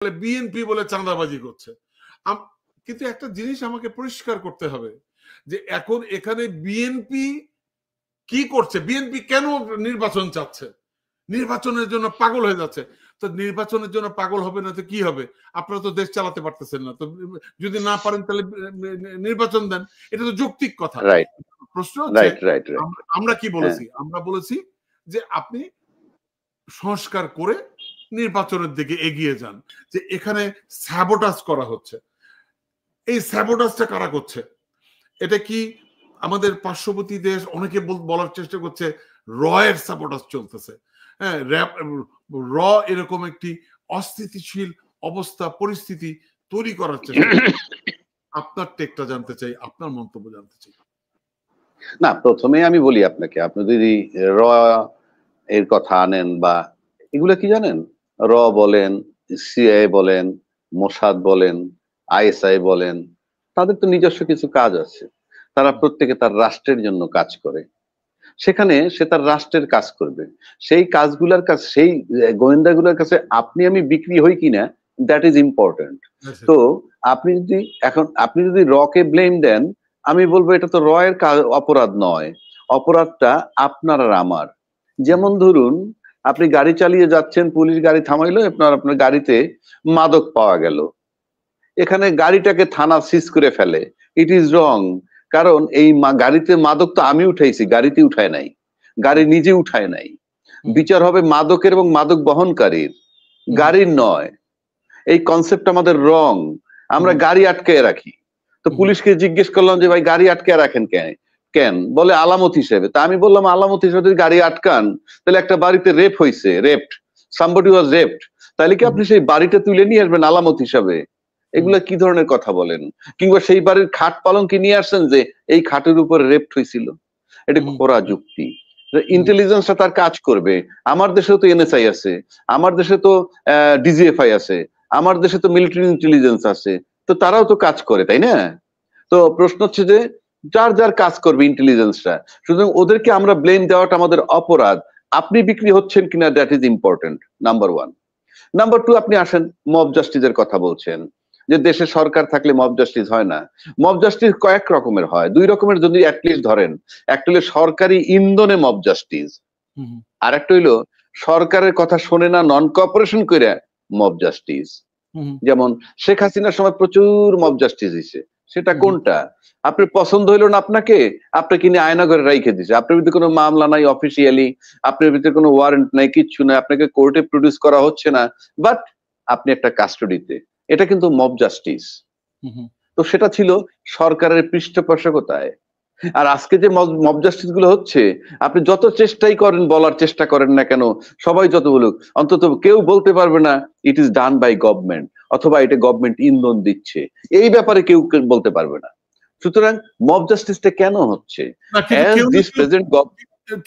BNP বলে চাঁদাবাজি করছে। কিন্তু একটা জিনিস আমাকে পরিষ্কার করতে হবে যে এখন এখানে বিএনপি কি করছে, বিএনপি কেন নির্বাচন চাচ্ছে, নির্বাচনের জন্য পাগল হয়ে যাচ্ছে। তো নির্বাচনের জন্য পাগল হবে না তো কি হবে? আপনারা তো দেশ চালাতে পারতেছেন না, তো যদি না পারেন তাহলে নির্বাচন দেন, এটা তো যৌক্তিক কথা। প্রশ্ন হচ্ছে আমরা কি বলেছি? আমরা বলেছি যে আপনি সংস্কার করে নির্বাচনের দিকে এগিয়ে যান। যে এখানে স্যাবোটাজ করা হচ্ছে, এই স্যাবোটাজটা কারা করছে? এটা কি আমাদের পার্শ্ববর্তী দেশ? অনেকে বলার চেষ্টা করছে রয়ের স্যাবোটাজ চলতেছে। হ্যাঁ, র এরকম একটি অস্থিতিশীল অবস্থা পরিস্থিতি তৈরি করার চেষ্টা। আপনার টেকটা জানতে চাই, আপনার মন্তব্য জানতে চাই। না, প্রথমে আমি বলি আপনাকে, আপনি যদি র এর কথা আনেন বা এগুলা কি জানেন, র বলেন, সিআইএ বলেন, মোসাদ বলেন, আইএসআই বলেন, তাদের তো নিজস্ব কিছু কাজ আছে। তারা প্রত্যেকে তার রাষ্ট্রের জন্য কাজ করে, সেখানে সে তার রাষ্ট্রের কাজ করবে। সেই কাজগুলোর কাছে, সেই গোয়েন্দাগুলোর কাছে আপনি আমি বিক্রি হই কিনা, দ্যাট ইজ ইম্পর্টেন্ট। তো আপনি যদি রকে ব্লেম দেন, আমি বলবো এটা তো রয়ের অপরাধ নয়, অপরাধটা আপনার আর আমার। যেমন ধরুন, আপনি গাড়ি চালিয়ে যাচ্ছেন, পুলিশ গাড়ি থামাইলো, আপনার গাড়িতে মাদক পাওয়া গেল, এখানে গাড়িটাকে থানা সিজ করে ফেলে, ইট ইজ রং। কারণ এই গাড়িতে মাদক তো আমি উঠাইছি, গাড়িতে উঠায় নাই, গাড়ি নিজে উঠায় নাই। বিচার হবে মাদকের এবং মাদক বহনকারীর, গাড়ির নয়। এই কনসেপ্ট আমাদের রং। আমরা গাড়ি আটকে রাখি, তো পুলিশকে জিজ্ঞেস করলাম যে ভাই গাড়ি আটকে রাখেন কেন? বলে আলামত হিসেবে। তা আমি বললাম আলামত হিসেবে যদি গাড়ি আটকান, তাহলে একটা বাড়িতে রেপ হয়েছে, সামবডি ওয়াজ রেপড, তাহলে কি আপনি সেই বাড়িটা তুলে নিয়ে আসবেন আলামত হিসাবে? এগুলা কি ধরনের কথা বলেন? কিংবা সেই বাড়ির খাট পালঙ্কে নিয়ে আসছেন যে এই খাটের উপরে রেপ হয়েছিল? এটা খোরা যুক্তি। ইন্টেলিজেন্সটা তার কাজ করবে। আমার দেশেও তো এনএসআই আছে, আমার দেশে তো ডিজিএফআই আছে, আমার দেশে তো মিলিটারি ইন্টেলিজেন্স আছে, তো তারাও তো কাজ করে, তাই না? তো প্রশ্ন হচ্ছে যে যার যার কাজ করবে ইন্টেলিজেন্সটা, সুতরাং ওদেরকে আমরা ব্লেম দেওয়াটা আমাদের অপরাধ। আপনি বিক্রি হচ্ছেন কিনা, that is important, number one. Number two, আপনি আসেন মব জাস্টিসের কথা বলছেন যে দেশে সরকার থাকলে মব জাস্টিস হয় না। মব জাস্টিস কয়েক রকমের হয়, দুই রকমের যদি অ্যাটলিস্ট ধরেন। একটা হলো সরকারি ইন্ধনে মব জাস্টিস, আর একটা হইলো সরকারের কথা শোনে না, নন কোঅপারেশন করে মব জাস্টিস। যেমন শেখ হাসিনার সময় প্রচুর মব জাস্টিস হয়েছে, সেটা কোনটা? আপনার পছন্দ হইলো না, আপনাকে নিয়ে আয়নাঘরে রাইখে দিছে, আপনার ভিতরে কোনো মামলা নাই অফিসিয়ালি, আপনার ভিতরে কোনো ওয়ারেন্ট নাই, কিচ্ছু নাই, আপনাকে কোর্টে প্রডিউস করা হচ্ছে না, বাট আপনি একটা কাস্টডিতে। এটা কিন্তু মব জাস্টিস। তো সেটা ছিল সরকারের পৃষ্ঠপোষকতায়। আর আজকে যে মব জাস্টিস গুলো হচ্ছে, আপনি যত চেষ্টাই করেন, বলার চেষ্টা করেন না কেন, সবাই যত বলুক, অন্তত কেউ বলতে পারবে না it is done by government, অথবা এটা গভর্নমেন্ট ইন্ধন দিচ্ছে, এই ব্যাপারে কেউ বলতে পারবে না। সুতরাং মব জাস্টিসটা কেন হচ্ছে?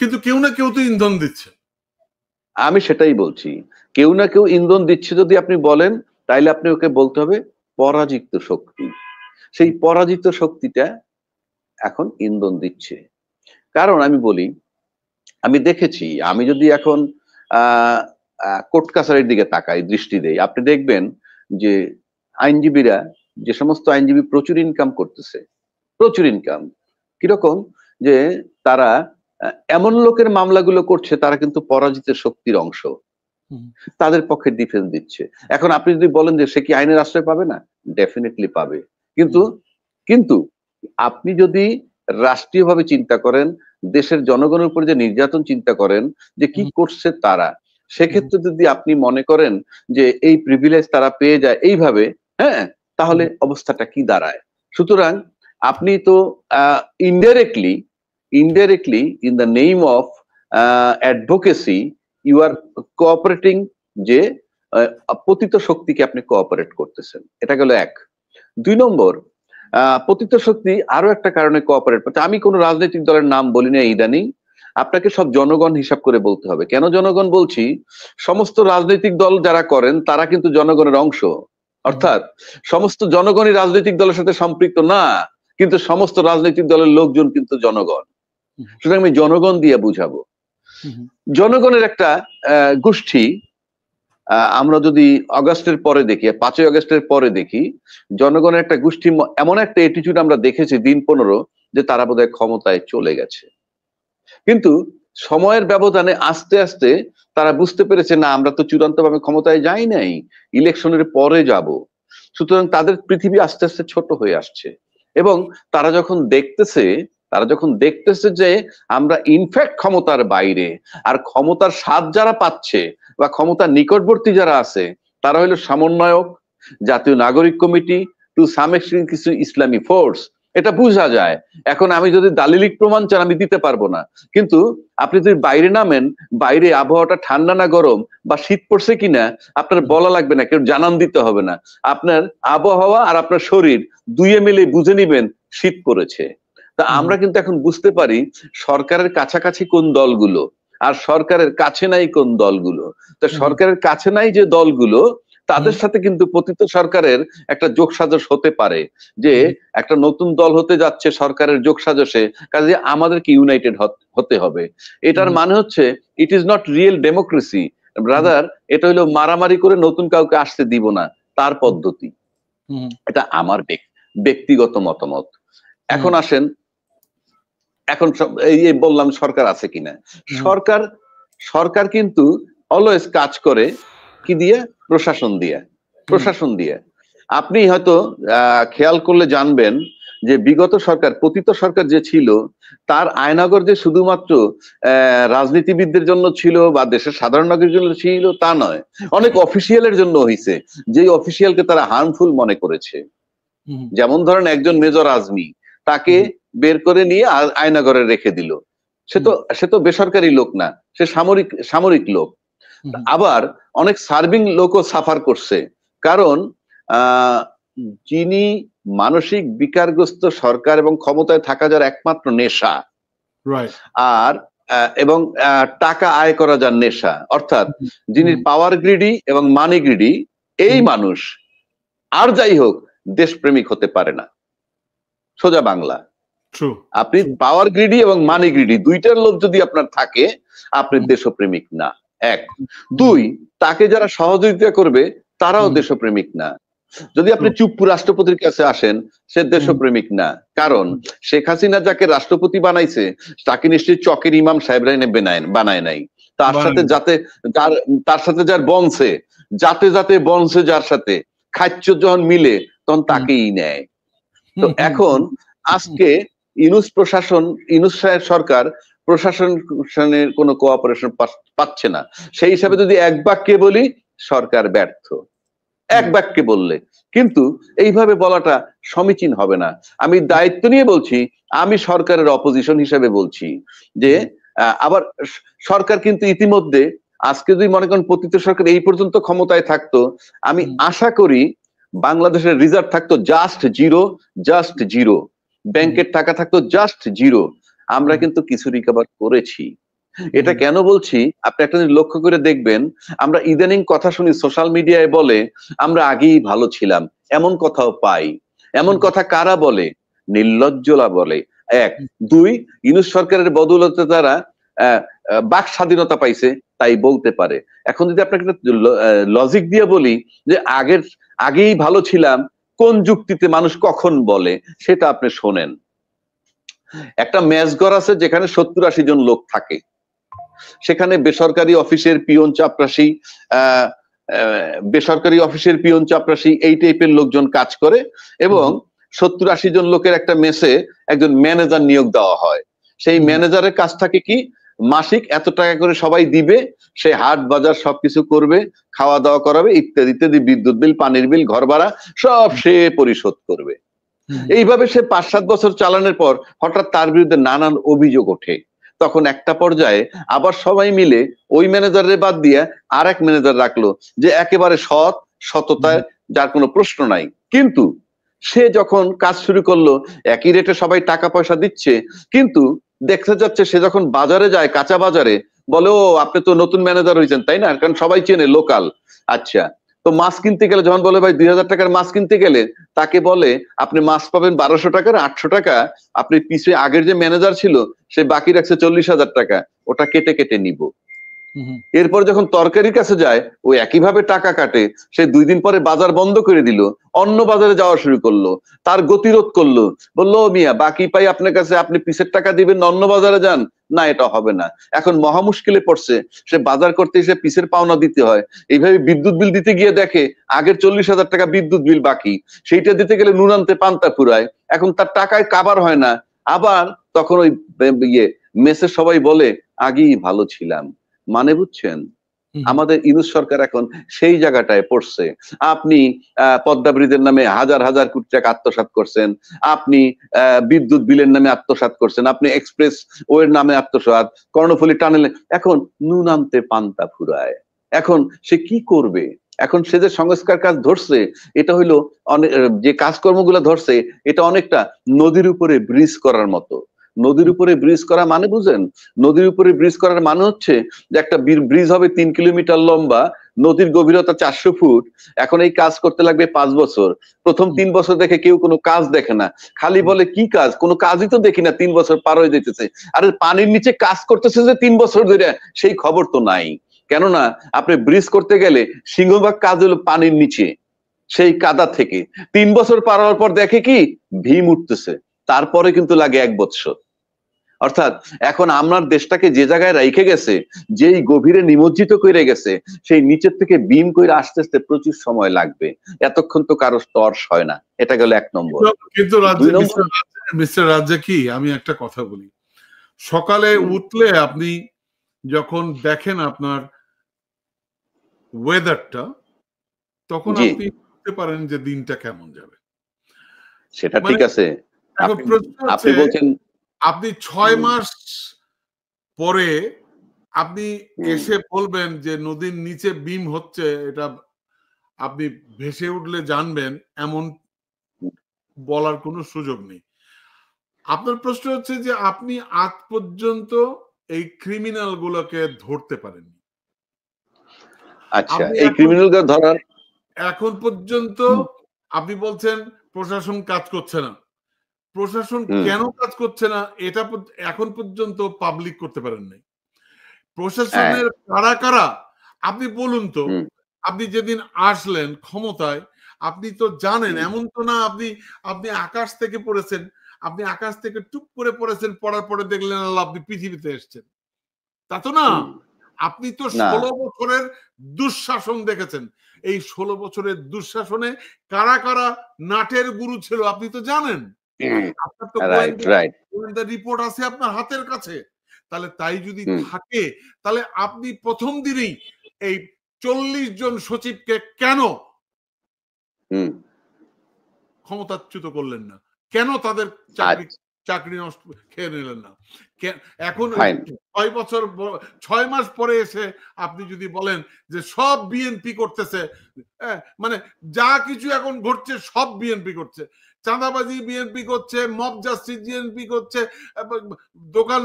কিন্তু কেউ না কেউ তো ইন্ধন দিচ্ছে। আমি সেটাই বলছি, কেউ না কেউ ইন্ধন দিচ্ছে যদি আপনি বলেন, তাইলে আপনি ওকে বলতে হবে পরাজিত শক্তি। সেই পরাজিত শক্তিটা এখন ইন্ধন দিচ্ছে। কারণ আমি বলি, আমি দেখেছি, আমি যদি এখন কোর্ট কাছারির দিকে তাকাই, দৃষ্টি দেই, আপনি দেখবেন যে আইনজীবীরা, যে সমস্ত আইনজীবী প্রচুর ইনকাম করতেছে, প্রচুর ইনকাম, কিরকম যে তারা এমন লোকের মামলাগুলো করছে তারা কিন্তু পরাজিত শক্তির অংশ, তাদের পক্ষে ডিফেন্স দিচ্ছে। এখন আপনি যদি বলেন যে সে কি আইনের আশ্রয় পাবে না, ডেফিনেটলি পাবে। কিন্তু আপনি যদি রাষ্ট্রীয়ভাবে চিন্তা করেন, দেশের জনগণের উপর যে নির্যাতন চিন্তা করেন যে কি করছে তারা, সেক্ষেত্রে যদি আপনি মনে করেন যে এই প্রিভিলেজ তারা পেয়ে যায় এইভাবে, হ্যাঁ, তাহলে অবস্থাটা কি দাঁড়ায়? সুতরাং আপনি তো indirectly in the name of advocacy you are cooperating, যে পতিত শক্তিকে আপনি কোঅপারেট করতেছেন। এটা গেল এক। দুই নম্বর, পতিত শক্তি আরো একটা কারণে কোঅপারেট করতে, আমি কোন রাজনৈতিক দলের নাম বলি না ইদানিং, আপনাকে সব জনগণ হিসাব করে বলতে হবে। কেন জনগণ বলছি? সমস্ত রাজনৈতিক দল যারা করেন তারা কিন্তু জনগণের অংশ, অর্থাৎ সমস্ত জনগণই রাজনৈতিক দলের সাথে সম্পৃক্ত না, কিন্তু সমস্ত রাজনৈতিক দলের লোকজন কিন্তু জনগণ। সুতরাং আমি জনগণ দিয়ে বুঝাবো। জনগণের একটা গোষ্ঠী আমরা যদি অগাস্টের পরে দেখি, 5ই আগস্টের পরে দেখি, জনগণের একটা গোষ্ঠী এমন একটা অ্যাটিটিউড আমরা দেখেছি দিন 15 যে তারা বোধহয় ক্ষমতায় চলে গেছে। কিন্তু সময়ের ব্যবধানে আস্তে আস্তে তারা বুঝতে পেরেছে না, আমরা তো চূড়ান্তভাবে ক্ষমতায় যাই নাই, ইলেকশনের পরে যাব। সুতরাং তাদের পৃথিবী আস্তে আস্তে ছোট হয়ে আসছে এবং তারা যখন দেখতেছে যে আমরা ইনফ্যাক্ট ক্ষমতার বাইরে, আর ক্ষমতার স্বাদ যারা পাচ্ছে বা ক্ষমতার নিকটবর্তী যারা আছে তারা হলো সমন্বয়ক, জাতীয় নাগরিক কমিটি, টু সাম এক্সটেন্ট কিছু ইসলামী ফোর্স, এটা বোঝা যায়। এখন আমি যদি দালিলিক প্রমাণ চান আমি দিতে পারবো না, কিন্তু আপনি যদি বাইরে নামেন, বাইরে আবহাওয়াটা ঠান্ডা না গরম বা শীত পড়ছে কিনা আপনার বলা লাগবে না, কেউ জানান দিতে হবে না। আপনার আবহাওয়া আর আপনার শরীর দুইয়ে মিলে বুঝে নিবেন শীত পড়েছে। তা আমরা কিন্তু এখন বুঝতে পারি সরকারের কাছাকাছি কোন দলগুলো আর সরকারের কাছে নাই কোন দলগুলো। তা সরকারের কাছে নাই যে দলগুলো তাদের সাথে কিন্তু পতিত সরকারের একটা যোগসাজশ হতে পারে, যে একটা নতুন দল হতে যাচ্ছে সরকারের যোগসাজশে, কাজে আমাদেরকে ইউনাইটেড হতে হবে। এটার মানে হচ্ছে it is not real democracy brother, এটা হলো মারামারি করে নতুন কাউকে আসতে দিব না তার পদ্ধতি। এটা আমার ব্যক্তিগত মতামত। এখন আসেন, এখন এই বললাম সরকার আছে কিনা, সরকার কিন্তু অলওয়েজ কাজ করে কি দিয়ে? প্রশাসন দিয়ে। আপনি হয়তো খেয়াল করলে জানবেন যে বিগত সরকার, পতিত সরকার যে ছিল, তার আয়নাগর যে শুধুমাত্র রাজনীতিবিদদের জন্য ছিল বা দেশের সাধারণ নাগরিকের জন্য ছিল তা নয়, অনেক অফিসিয়ালের জন্য হয়েছে, যেই অফিসিয়ালকে তারা হার্মফুল মনে করেছে। যেমন ধরেন একজন মেজর আজমি, তাকে বের করে নিয়ে আয়নাগরে রেখে দিল। সে তো বেসরকারি লোক না, সে সামরিক লোক। আবার অনেক সার্ভিং লোকও সাফার করছে, কারণ যিনি মানসিক বিকারগ্রস্ত সরকার এবং ক্ষমতায় থাকা যার একমাত্র নেশা, আর এবং টাকা আয় করা যার নেশা, অর্থাৎ যিনি পাওয়ার গ্রিডি এবং মানি গ্রিডি, এই মানুষ আর যাই হোক দেশপ্রেমিক হতে পারে না। সোজা বাংলা, আপনি পাওয়ার গ্রিডি এবং মানি গ্রিডি দুইটার লোভ যদি আপনার থাকে, আপনি দেশপ্রেমিক না। এক। দুই, তাকে যারা সহযোগিতা করবে তারাও দেশপ্রেমিক না। যদি আপনি চুপ্পু রাষ্ট্রপতির কাছে আসেন, সে দেশপ্রেমিক না, কারণ শেখ হাসিনা যাকে রাষ্ট্রপতি বানাইছে তাকে নিশ্চয়ই চকের ইমাম সাহেবরা বানায় নাই। তার সাথে যার বংশে যাতে বংশে যার সাথে খাচ্য যখন মিলে তখন তাকেই নেয়। তো এখন আজকে ইউনূস সরকার প্রশাসনের কোনো কোঅপারেশন পাচ্ছে না। সেই হিসাবে যদি এক বাক্যে বলি, সরকার ব্যর্থ, এক বাক্যে বললে। কিন্তু এইভাবে বলাটা সমীচীন হবে না। আমি দায়িত্ব নিয়ে বলছি, আমি সরকারের অপোজিশন হিসেবে বলছি যে আবার সরকার কিন্তু ইতিমধ্যে, আজকে যদি মনে করেন পতিত সরকার এই পর্যন্ত ক্ষমতায় থাকতো, আমি আশা করি বাংলাদেশের রিজার্ভ থাকতো জাস্ট জিরো, ব্যাংকের টাকা থাকতো জাস্ট জিরো। আমরা কিন্তু কিছু রিকভার করেছি। এটা কেন বলছি আপনি একটা জিনিস লক্ষ্য করে দেখবেন, আমরা ইদানিং কথা শুনি সোশ্যাল মিডিয়ায় বলে আমরা আগেই ভালো ছিলাম, এমন কথাও পাই। এমন কথা কারা বলে? নির্লজ্জলা বলে। এক। দুই, ইউনূস সরকারের বদৌলতে তারা বাক স্বাধীনতা পাইছে তাই বলতে পারে। এখন যদি আপনাকে লজিক দিয়ে বলি যে আগেই ভালো ছিলাম কোন যুক্তিতে মানুষ কখন বলে, সেটা আপনি শোনেন। একটা মেসঘর আছে যেখানে 70-80 জন লোক থাকে, সেখানে বেসরকারি অফিসের পিয়ন চাপরাশি এই টাইপের লোকজন কাজ করে, এবং 70-80 জন লোকের একটা মেসে একজন ম্যানেজার নিয়োগ দেওয়া হয়। সেই ম্যানেজারের কাজ থাকে কি, মাসিক এত টাকা করে সবাই দিবে, সে হাট বাজার সবকিছু করবে, খাওয়া দাওয়া করাবে, ইত্যাদি ইত্যাদি, বিদ্যুৎ বিল, পানির বিল, ঘর ভাড়া সব সে পরিশোধ করবে। এইভাবে সে 5-7 বছর চালানোর পর হঠাৎ তার বিরুদ্ধে নানান অভিযোগ ওঠে। তখন একটা পর্যায়ে আবার সবাই মিলে ওই ম্যানেজারের বাদ দিয়ে আর এক ম্যানেজার রাখলো, যে একেবারে সততায় যার কোনো প্রশ্ন নাই। কিন্তু সে যখন কাজ শুরু করলো, একই রেটে সবাই টাকা পয়সা দিচ্ছে, কিন্তু দেখা যাচ্ছে সে যখন বাজারে যায়, কাঁচা বাজারে, বলে ও আপনি তো নতুন ম্যানেজার হয়েছেন তাই না, কারণ সবাই চেনে, লোকাল। আচ্ছা, তো মাছ কিনতে গেলে যখন বলে ভাই 2000 টাকার মাছ কিনতে গেলে, তাকে বলে আপনি মাছ পাবেন 1200 টাকার, 800 টাকা আপনি পিছিয়ে আগের যে ম্যানেজার ছিল সে বাকি রাখছে 40,000 টাকা, ওটা কেটে নিব। এরপর যখন তরকারির কাছে যায় ওই একইভাবে টাকা কাটে, সে 2 দিন পরে বাজার বন্ধ করে দিল, অন্য বাজারে যাওয়া শুরু করলো, তার গতিরোধ করলো, বললো মিয়া বাকি পাই আপনার কাছে, আপনি পিসের টাকা দিবেন না, অন্য বাজারে যান। না, এটা হবে না। এখন মহা মুশকিলে পড়ছে, সে বাজার করতে এসে পিসের পাওনা দিতে হয়। এইভাবে বিদ্যুৎ বিল দিতে গিয়ে দেখে আগের 40,000 টাকা বিদ্যুৎ বিল বাকি, সেইটা দিতে গেলে নুন আনতে পান্তা ফুরায়, এখন তার টাকায় কাবার হয় না। আবার তখন ওই মেসের সবাই বলে আগেই ভালো ছিলাম। মানে বুঝছেন, আমাদের ইউনূস সরকার এখন সেই জায়গাটায় পড়ছে। আপনি পদ্মা ব্রিজের নামে হাজার হাজার কোটি টাকা আত্মসাৎ করছেন, আপনি বিদ্যুৎ বিলের নামে আত্মসাৎ করছেন, আপনি এক্সপ্রেস ওয়ের নামে আত্মসাৎ, কর্ণফুলী টানেলে, এখন নুন আনতে পান্তা ফুরায়। এখন সে কি করবে? এখন সে যে সংস্কার কাজ ধরছে, এটা হইলো যে কাজকর্মগুলো ধরছে, এটা অনেকটা নদীর উপরে ব্রিজ করার মতো। নদীর উপরে ব্রিজ করা মানে বুঝেন? নদীর উপরে ব্রিজ করার মানে হচ্ছে যে একটা ব্রিজ হবে 3 কিলোমিটার লম্বা, নদীর গভীরতা 400 ফুট। এখন এই কাজ করতে লাগবে 5 বছর। প্রথম 3 বছর দেখে কেউ কোনো কাজ দেখে না, খালি বলে কি কাজ, কোনো কাজই তো দেখি না, 3 বছর পার হয়ে যেতেছে। আরে পানির নিচে কাজ করতেছে যে 3 বছর ধরে, সেই খবর তো নাই। কেননা আপনি ব্রিজ করতে গেলে সিংহভাগ কাজ হলো পানির নিচে, সেই কাদা থেকে। 3 বছর পার হওয়ার পর দেখে কি ভীম উঠতেছে, তারপরে কিন্তু লাগে 1 বছর। অর্থাৎ এখন আমার দেশটাকে যে জায়গায় রেখে গেছে, যেই গভীরে নিমজ্জিত করে গেছে, সেই নিচের থেকে বিম করে আসতে আসতে প্রচুর সময় লাগবে, এতক্ষণ তো কারো তর্স হয় না। এটা গেল 1 নম্বর। কিন্তু মিস্টার রাজ্জাকি, আমি একটা কথা বলি, সকালে উঠলে আপনি যখন দেখেন আপনার ওয়েদারটা, তখন আপনি বুঝতে পারেন যে দিনটা কেমন যাবে। সেটা ঠিক আছে। আপনি বলছেন আপনি 6 মাস পরে আপনি এসে বলবেন যে নদীর নিচে বিম হচ্ছে, এটা আপনি ভেসে উঠলে জানবেন, এমন বলার কোনো সুযোগ নেই। আপনার প্রশ্ন হচ্ছে যে আপনি আজ পর্যন্ত এই ক্রিমিনাল গুলোকে ধরতে পারেননি। আচ্ছা, এই ক্রিমিনালকে ধরার এখন পর্যন্ত আপনি বলছেন প্রশাসন কাজ করছে না। প্রশাসন কেন কাজ করছে না এটা এখন পর্যন্ত পাবলিক করতে পারেন নাই। প্রশাসনের কারা কারা আপনি বলুন তো। আপনি যেদিন আসলেন ক্ষমতায়, আপনি তো জানেন, এমন তো না আপনি আকাশ থেকে পড়েছেন, আপনি আকাশ থেকে টুপ করে পড়েছেন, পড়ার পরে দেখলেন আপনি পৃথিবীতে এসেছেন, তা তো না। আপনি তো 16 বছরের দুঃশাসন দেখেছেন। এই 16 বছরের দুঃশাসনে কারা কারা নাটের গুরু ছিল আপনি তো জানেন। আপনার তো গোয়েন্দা রিপোর্ট আছে আপনার হাতের কাছে। তাহলে তাই যদি থাকে, তাহলে আপনি প্রথম দিনেই এই 40 জন সচিবকে কেন ক্ষমতাচ্যুত করলেন না? কেন তাদের চাকরি নষ্ট খেয়ে নিলেন না? এখন 6 মাস পরে এসে আপনি যদি বলেন যে সব বিএনপি করতেছে, মানে যা কিছু এখন ঘটছে সব বিএনপি করছে, চাঁদাবাজি বিএনপি করছে, মব জাস্টিস বিএনপি করছে, দোকান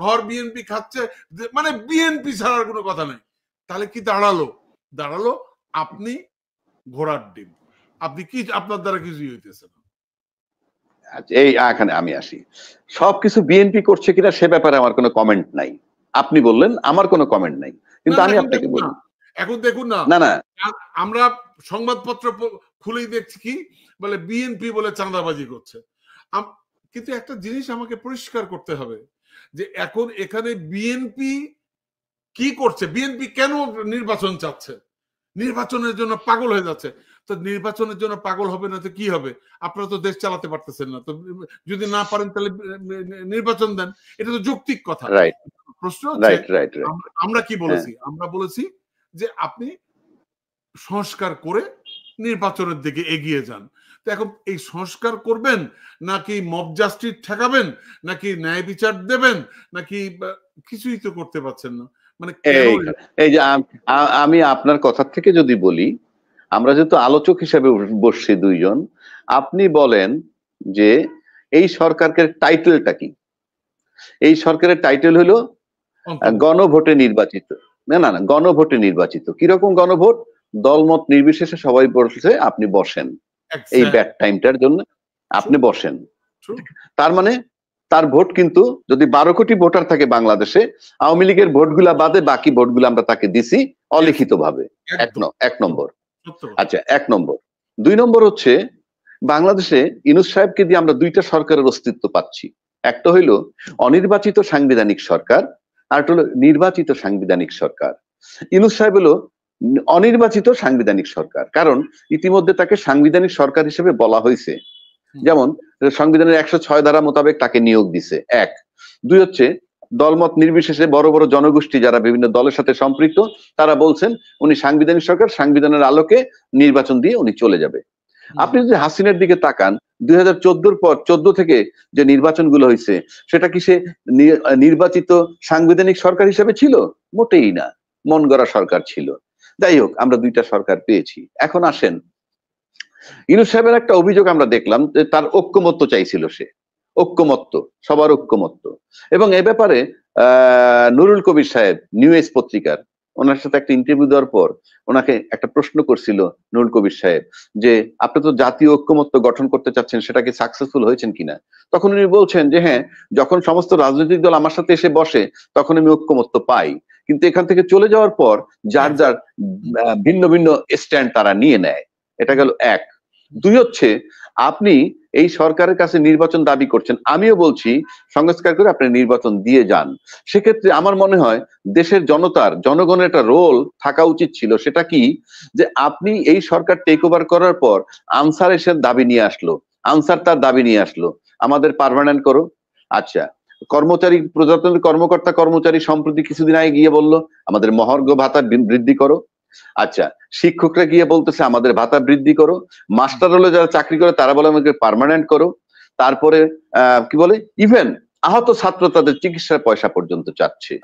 ঘর বিএনপি খাচ্ছে, মানে বিএনপি ছাড়ার কোনো কথা নেই। তাহলে কি দাঁড়ালো আপনি ঘোড়ার ডিম। আপনি কি, আপনার দ্বারা কিছুই হইতেছে না। এই এখানে আমি আসি, সবকিছু বিএনপি করছে কিনা সে ব্যাপারে আমার কোনো কমেন্ট নাই। আপনি বললেন, আমার কোনো কমেন্ট নাই, কিন্তু আমি আপনাকে বলি, এখন দেখুন না, আমরা সংবাদপত্র খুলেই দেখছি কি বলে বিএনপি বলে চাঁদাবাজি করছে। কিন্তু একটা জিনিস আমাকে পরিষ্কার করতে হবে যে এখন এখানে বিএনপি কি করছে, বিএনপি কেন নির্বাচন চাচ্ছে, নির্বাচনের জন্য পাগল হয়ে যাচ্ছে। তো নির্বাচনের জন্য পাগল হবে না তো কি হবে? আপনারা তো দেশ চালাতে পারতেছেন না, তো যদি না পারেন তাহলে নির্বাচন দেন, এটা তো যৌক্তিক কথা। প্রশ্ন হচ্ছে আমরা কি বলেছি? আমরা বলেছি যে আপনি সংস্কার করে নির্বাচনের দিকে এগিয়ে যান। তো এখন এই সংস্কার করবেন নাকি মব জাস্টিস ঠেকাবেন, নাকি ন্যায় বিচার দেবেন, নাকি কিছুই তো করতে পারছেন না। মানে এই যে আমি আপনার কথা থেকে যদি বলি, আমরা যেহেতু আলোচক হিসেবে বসছি দুইজন, আপনি বলেন যে এই সরকারের টাইটেলটা কি? এই সরকারের টাইটেল হলো গণভোটে নির্বাচিত। না, গণভোটে নির্বাচিত। কিরকম গণভোট? দলমত নির্বিশেষে সবাই বলছে আপনি বসেন, এই ব্যাড টাইমটার জন্য আপনি বসেন। তার ভোট কিন্তু যদি 12 কোটি ভোটার থাকে বাংলাদেশে, আওয়ামী লীগের ভোটগুলা বাদে বাকি ভোটগুলো আমরা তাকে দিছি অলিখিত ভাবে। এক নম্বর। আচ্ছা, 1 নম্বর। 2 নম্বর হচ্ছে বাংলাদেশে ইউনূস সাহেবকে দিয়ে আমরা 2টা সরকারের অস্তিত্ব পাচ্ছি। একটা হইলো অনির্বাচিত সাংবিধানিক সরকার, আর একটা হলো নির্বাচিত সাংবিধানিক সরকার। ইউনূস সাহেব হলো অনির্বাচিত সাংবিধানিক সরকার, কারণ ইতিমধ্যে তাকে সাংবিধানিক সরকার হিসেবে বলা হয়েছে। যেমন সংবিধানের 106 ধারা মোতাবেক তাকে নিয়োগ দিছে, 1। 2 হচ্ছে দলমত নির্বিশেষে বড় বড় জনগোষ্ঠী যারা বিভিন্ন দলের সাথে সম্পৃক্ত তারা বলছেন উনি সাংবিধানিক সরকার, সাংবিধানের আলোকে নির্বাচন দিয়ে উনি চলে যাবে। আপনি যদি হাসিনার দিকে তাকান, 2014 পর 14 থেকে যে নির্বাচনগুলো হয়েছে সেটা কি সে নির্বাচিত সাংবিধানিক সরকার হিসেবে ছিল? মোটেই না, মন গড়া সরকার ছিল। যাই হোক, আমরা 2টা সরকার পেয়েছি। এখন আসেন, ইউনূস সাহেবের একটা অভিযোগ আমরা দেখলাম যে তার ঐক্যমত্য চাইছিল, সে ঐক্যমত্য, সবার ঐক্যমত্য। এবং এ ব্যাপারে নুরুল কবির সাহেব নিউ এজ পত্রিকার ওনার সাথে একটা ইন্টারভিউ দেওয়ার পর ওনাকে একটা প্রশ্ন করছিল নুরুল কবির সাহেব যে আপনি তো জাতীয় ঐক্যমত্য গঠন করতে চাচ্ছেন, সেটা কি সাকসেসফুল হয়েছেন কিনা? তখন উনি বলছেন যে হ্যাঁ, যখন সমস্ত রাজনৈতিক দল আমার সাথে এসে বসে তখন আমি ঐক্যমত্য পাই, কিন্তু এখান থেকে চলে যাওয়ার পর যার যার ভিন্ন ভিন্ন স্ট্যান্ড তারা নিয়ে নেয়। এটা গেল 1। 2 হচ্ছে আপনি এই সরকারের কাছে নির্বাচন দাবি করছেন, আমিও বলছি সংস্কার করে আপনি নির্বাচন দিয়ে যান। সেক্ষেত্রে আমার মনে হয় দেশের জনগণের একটা রোল থাকা উচিত ছিল। সেটা কি, যে আপনি এই সরকার টেক ওভার করার পর আনসার এসে দাবি নিয়ে আসলো, আনসার তার দাবি নিয়ে আসলো আমাদের পার্মানেন্ট করো। আচ্ছা, কর্মচারী প্রজাতন্ত্রের কর্মকর্তা কর্মচারী সম্প্রতি কিছুদিন আগে গিয়ে বললো আমাদের মহার্ঘ ভাতা বৃদ্ধি করো। আচ্ছা, শিক্ষকরা গিয়ে বলতেছে আমাদের ভাতা বৃদ্ধি করো। মাস্টার হলে যারা চাকরি করে তারা বলে আমাকে পার্মানেন্ট করো। তারপরে কি বলে, ইভেন আহত ছাত্র তাদের চিকিৎসার পয়সা পর্যন্ত চাচ্ছে।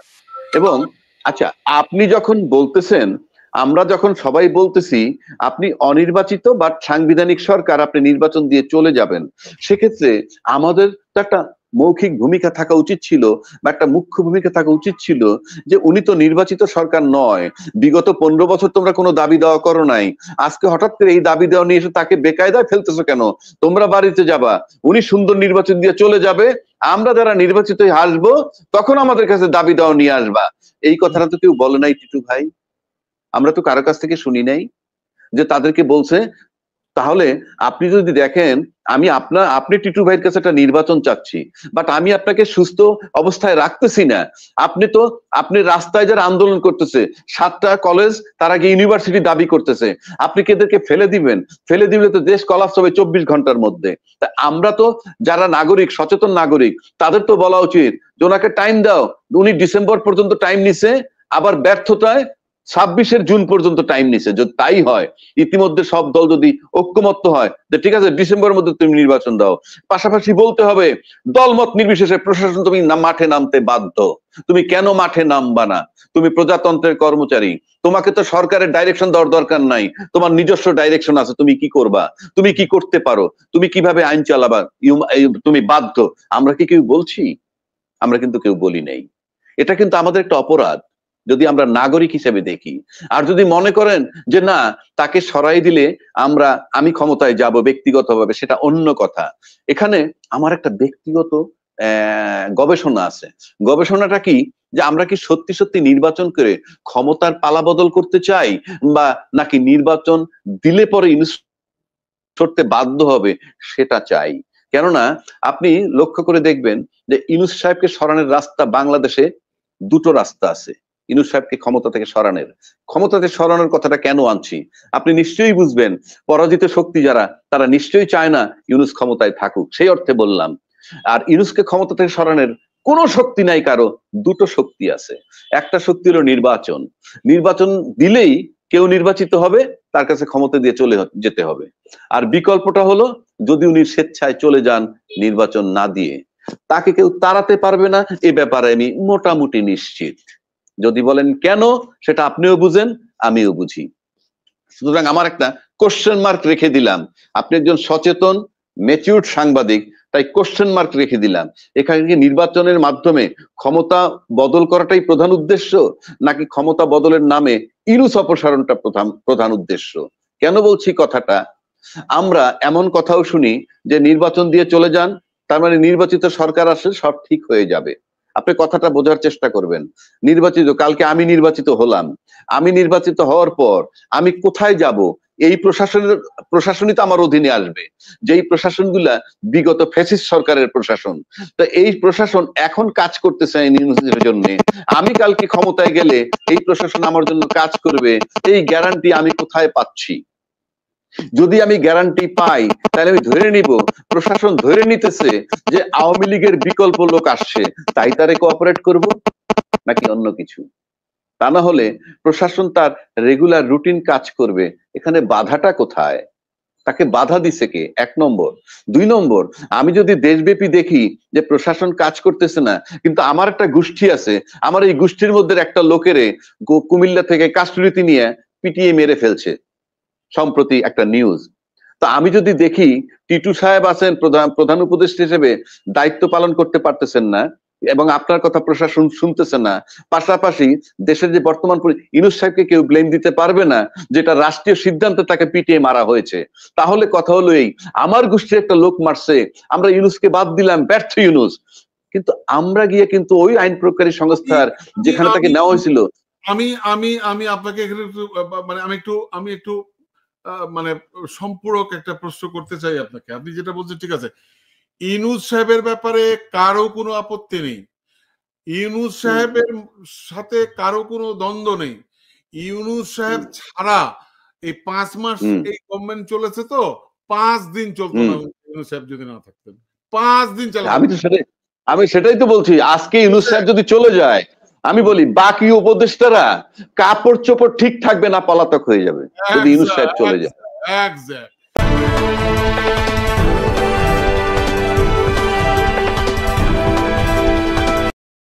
এবং আচ্ছা, আপনি যখন বলতেছেন, আমরা যখন সবাই বলতেছি আপনি অনির্বাচিত বা সাংবিধানিক সরকার, আপনি নির্বাচন দিয়ে চলে যাবেন, সেক্ষেত্রে আমাদের তো একটা মৌখিক ভূমিকা থাকা উচিত ছিল বা একটা মুখ্য ভূমিকা থাকা উচিত ছিল যে উনি তো নির্বাচিত সরকার নয়, বিগত 15 বছর তোমরা কোনো দাবি দেওয়া করো নাই, আজকে হঠাৎ করে এই দাবি দেওয়া নিয়ে এসে তাকে বেকায়দায় ফেলতেছো কেন? তোমরা বাড়িতে যাবা, উনি সুন্দর নির্বাচন দিয়ে চলে যাবে, আমরা যারা নির্বাচিত হয়ে আসবো তখন আমাদের কাছে দাবি দেওয়া নিয়ে আসবা। এই কথাটা তো কেউ বলে নাই টিটু ভাই, আমরা তো কারো কাছ থেকে শুনি নাই যে তাদেরকে বলছে। তাহলে আপনি যদি দেখেন, আপনি টিটু ভাইয়ের কাছে একটা নির্বাচন চাচ্ছি, বাট আমি আপনাকে সুস্থ অবস্থায় রাখতেছি না। আপনি রাস্তায় যারা আন্দোলন করতেছে, 7টা কলেজ তার আগে ইউনিভার্সিটি দাবি করতেছে, আপনি কি এদেরকে ফেলে দিবেন? ফেলে দিলে তো দেশ কলাপস হবে 24 ঘন্টার মধ্যে। তা আমরা তো যারা নাগরিক, সচেতন নাগরিক, তাদের তো বলা উচিত যে ওনাকে টাইম দাও। উনি ডিসেম্বর পর্যন্ত টাইম নিছে, আবার ব্যর্থতায় 26 জুন পর্যন্ত টাইম নিছে। যদি তাই হয়, ইতিমধ্যে সব দল যদি ঐক্যমত্য হয় যে ঠিক আছে ডিসেম্বরের মধ্যে তুমি নির্বাচন দাও, পাশাপাশি বলতে হবে দলমত নির্বিশেষে প্রশাসন তুমি মাঠে নামতে বাধ্য। তুমি কেন মাঠে নামবা না? তুমি প্রজাতন্ত্রের কর্মচারী, তোমাকে তো সরকারের ডাইরেকশন দেওয়ার দরকার নাই, তোমার নিজস্ব ডাইরেকশন আছে, তুমি কি করবা, তুমি কি করতে পারো, তুমি কিভাবে আইন চালাবা, তুমি বাধ্য। আমরা কি কেউ বলছি? আমরা কিন্তু কেউ বলি নাই। এটা কিন্তু আমাদের একটা অপরাধ যদি আমরা নাগরিক হিসেবে দেখি। আর যদি মনে করেন যে না, তাকে সরাই দিলে আমি ক্ষমতায় যাব ব্যক্তিগতভাবে, সেটা অন্য কথা। এখানে আমার একটা ব্যক্তিগত গবেষণা আছে। গবেষণাটা কি, যে আমরা কি সত্যি সত্যি নির্বাচন করে ক্ষমতার পালা বদল করতে চাই, বা নাকি নির্বাচন দিলে পরে করতে বাধ্য হবে সেটা চাই। কেননা আপনি লক্ষ্য করে দেখবেন যে ইউনূস সাহেবকে সরানোর রাস্তা, বাংলাদেশে 2টো রাস্তা আছে। ইউনূস সাহেবকে ক্ষমতা থেকে সরানোর কথাটা কেন আনছি আপনি নিশ্চয়ই বুঝবেন। পরাজিত শক্তি যারা, তারা নিশ্চয়ই চায় না ইউনূস ক্ষমতায় থাকুক, সেই অর্থে বললাম। আর ইউনূসকে ক্ষমতা থেকে সরানোর কোনো শক্তি নাই কারো, 2টো শক্তি আছে। একটা শক্তি হলো নির্বাচন। নির্বাচন দিলেই কেউ নির্বাচিত হবে, তার কাছে ক্ষমতা দিয়ে চলে যেতে হবে। আর বিকল্পটা হলো যদি উনি স্বেচ্ছায় চলে যান নির্বাচন না দিয়ে, তাকে কেউ তাড়াতে পারবে না, এ ব্যাপারে আমি মোটামুটি নিশ্চিত। যদি বলেন কেন, সেটা আপনিও বুঝেন, আমিও বুঝি। সুতরাং আমার একটা কোশ্চেন মার্ক রেখে দিলাম। আপনি একজন সচেতন ম্যাচিউরড সাংবাদিক, তাই কোশ্চেন মার্ক রেখে দিলাম। এখানে কি নির্বাচনের মাধ্যমে ক্ষমতা বদল করাটাই প্রধান উদ্দেশ্য, নাকি ক্ষমতা বদলের নামে ইউনূস অপসারণটা প্রধান উদ্দেশ্য? কেন বলছি কথাটা, আমরা এমন কথাও শুনি যে নির্বাচন দিয়ে চলে যান, তার মানে নির্বাচিত সরকার আসলে সব ঠিক হয়ে যাবে। আপনি কথাটা বোঝার চেষ্টা করবেন। নির্বাচিত, কালকে আমি নির্বাচিত হলাম, আমি নির্বাচিত হওয়ার পর আমি কোথায় যাব? এই প্রশাসনই তো আমার অধীনে আসবে, যেই প্রশাসনগুলা বিগত ফ্যাসিস্ট সরকারের প্রশাসন। তো এই প্রশাসন এখন কাজ করতেছে নির্বাচনের জন্য, আমি কালকে ক্ষমতায় গেলে এই প্রশাসন আমার জন্য কাজ করবে, এই গ্যারান্টি আমি কোথায় পাচ্ছি? যদি আমি গ্যারান্টি পাই তাহলে আমি ধরে নিব প্রশাসন ধরে নিতেছে যে আওয়ামী লীগের বিকল্প লোক আসছে, তাই তারে কোঅপারেট করব, নাকি অন্য কিছু। তা না হলে প্রশাসন তার রেগুলার রুটিন কাজ করবে, এখানে বাধাটা কোথায়? তাকে বাধা দিছে কে? 1 নম্বর। 2 নম্বর, আমি যদি দেশব্যাপী দেখি যে প্রশাসন কাজ করতেছে না, কিন্তু আমার একটা গোষ্ঠী আছে, আমার এই গোষ্ঠীর মধ্যে একটা লোকেরে কুমিল্লা থেকে কাস্টডিতে নিয়ে পিটিয়ে মেরে ফেলছে, সম্প্রতি একটা নিউজ। তো আমি যদি দেখি টিটু সাহেব আছেন প্রধান উপদেষ্টা হিসেবে, দায়িত্ব পালন করতে পারতেছেন না এবং আপনার কথা প্রশাসন শুনতেছে না, পাশাপাশি দেশের যে বর্তমান ইউনূস সাহেবকে কেউ ব্লেম দিতে পারবে না যেটা রাষ্ট্রীয় সিদ্ধান্তে তাকে পিটিয়ে মারা হয়েছে, তাহলে কথা হলো এই, আমার গোষ্ঠীর একটা লোক মারছে, আমরা ইউনূসকে বাদ দিলাম, ব্যর্থ ইউনূস। কিন্তু আমরা গিয়ে কিন্তু ওই আইন প্রয়োগকারী সংস্থার যেখানে তাকে নেওয়া হয়েছিল। আমি আমি আমি আপনাকে এখানে একটু মানে আমি একটু মানে সম্পূরক একটা প্রশ্ন করতে চাই আপনাকে। আপনি যেটা বলছেন ঠিক আছে, ইউনূস সাহেবের ব্যাপারে কারো কোনো আপত্তি নেই, ইউনূস সাহেবের সাথে কারো কোনো দ্বন্দ্ব নেই। ইউনূস সাহেব ছাড়া এই 5 মাস এই গভর্নমেন্ট চলেছে, তো 5 দিন চলতো না ইউনূস সাহেব যদি না থাকতেন, 5 দিন চালাতো। আমি সেটাই তো বলছি, আজকে ইউনূস সাহেব যদি চলে যায়, আমি বলি বাকি উপদেষ্টারা কাপড় চোপড় ঠিক থাকবে না, পলাতক হয়ে যাবে যদি ইউনূস সাহেব চলে যায়। এক্সাক্ট।